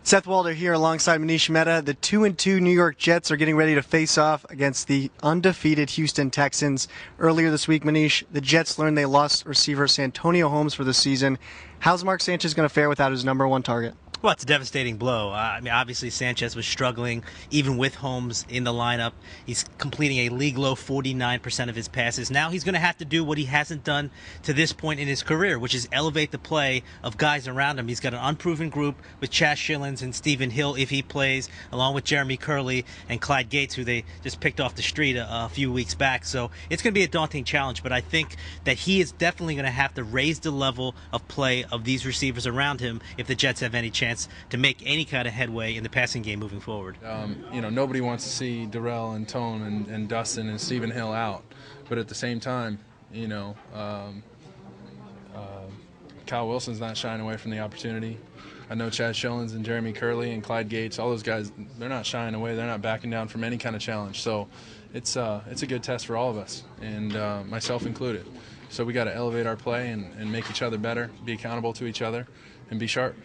Seth Walder here alongside Manish Mehta. The 2-2 New York Jets are getting ready to face off against the undefeated Houston Texans. Earlier this week, Manish, the Jets learned they lost receiver Santonio Holmes for the season. How's Mark Sanchez going to fare without his number one target? Well, it's a devastating blow. Obviously, Sanchez was struggling even with Holmes in the lineup. He's completing a league-low 49% of his passes. Now he's going to have to do what he hasn't done to this point in his career, which is elevate the play of guys around him. He's got an unproven group with Chaz Schillens and Stephen Hill, if he plays, along with Jeremy Curley and Clyde Gates, who they just picked off the street a few weeks back. So it's going to be a daunting challenge, but I think that he is definitely going to have to raise the level of play of these receivers around him if the Jets have any chance to make any kind of headway in the passing game moving forward. Nobody wants to see Darrell and Tone and Dustin and Stephen Hill out, but at the same time, Kyle Wilson's not shying away from the opportunity. I know Chaz Schillens and Jeremy Curley and Clyde Gates, all those guys, they're not shying away. They're not backing down from any kind of challenge. So it's a good test for all of us, and myself included. So we got to elevate our play and make each other better, be accountable to each other, and be sharp.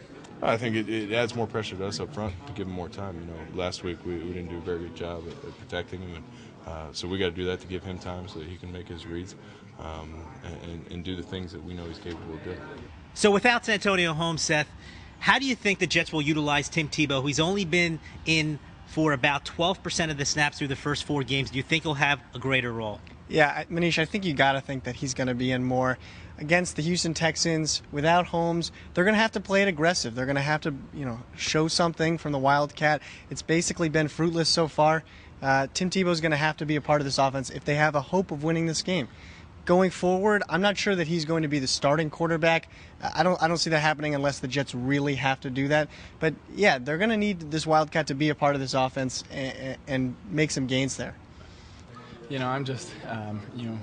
I think it adds more pressure to us up front to give him more time. Last week we didn't do a very good job at protecting him, and so we got to do that to give him time so that he can make his reads and do the things that we know he's capable of doing. So without Santonio Holmes, Seth, how do you think the Jets will utilize Tim Tebow, who's only been in for about 12% of the snaps through the first 4 games? Do you think he'll have a greater role? Yeah, Manish, I think you got to think that he's going to be in more. Against the Houston Texans, without Holmes, they're going to have to play it aggressive. They're going to have to, show something from the Wildcat. It's basically been fruitless so far. Tim Tebow's going to have to be a part of this offense if they have a hope of winning this game. Going forward, I'm not sure that he's going to be the starting quarterback. I don't see that happening unless the Jets really have to do that. But yeah, they're going to need this Wildcat to be a part of this offense and make some gains there. I'm just,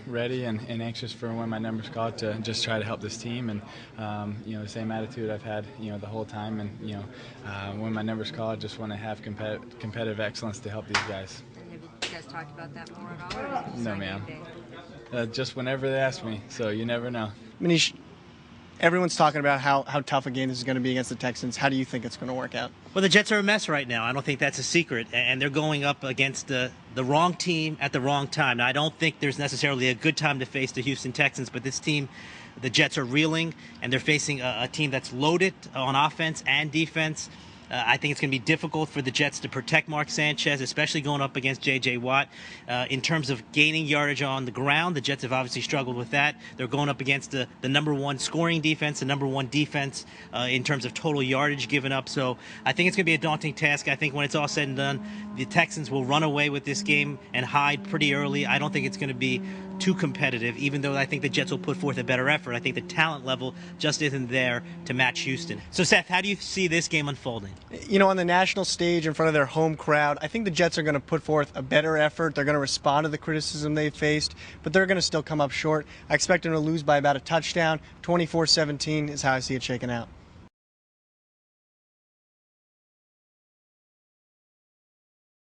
ready and anxious for when my number's called to just try to help this team, and the same attitude I've had, the whole time, and when my number's called, just want to have competitive excellence to help these guys. Have you guys talked about that more at all? Or no, ma'am. Just whenever they ask me, so you never know. Manish, everyone's talking about how tough a game this is going to be against the Texans. How do you think it's going to work out? Well, the Jets are a mess right now. I don't think that's a secret, and they're going up against the wrong team at the wrong time. Now, I don't think there's necessarily a good time to face the Houston Texans, but this team, the Jets are reeling, and they're facing a team that's loaded on offense and defense. I think it's going to be difficult for the Jets to protect Mark Sanchez, especially going up against J.J. Watt. In terms of gaining yardage on the ground, the Jets have obviously struggled with that. They're going up against the number one scoring defense, the number one defense in terms of total yardage given up. So I think it's going to be a daunting task. I think when it's all said and done, the Texans will run away with this game and hide pretty early. I don't think it's going to be too competitive, even though I think the Jets will put forth a better effort. I think the talent level just isn't there to match Houston. So, Seth, how do you see this game unfolding? On the national stage in front of their home crowd, I think the Jets are going to put forth a better effort. They're going to respond to the criticism they've faced, but they're going to still come up short. I expect them to lose by about a touchdown. 24-17 is how I see it shaking out.